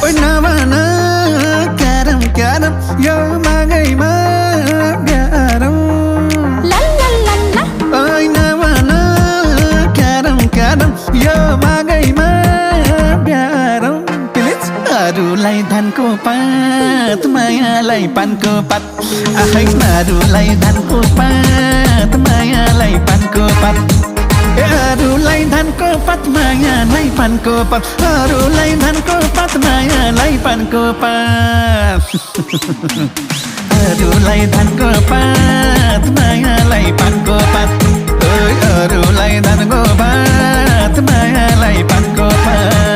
Ôi navana karam karam yo magai ma garam La la la la. Ôi navana karam karam yo magai ma garam Pilit aruलाई धानको पात मायालाई पानको पात आहै अरूलाई धानको पात मायालाई पानको पात अरूलाई धानको पात मायालाई पानको पात अरूलाई धानको पात मायालाई पानको पात अरूलाई धानको पात मायालाई पानको पात अरूलाई धानको पात मायालाई पानको पात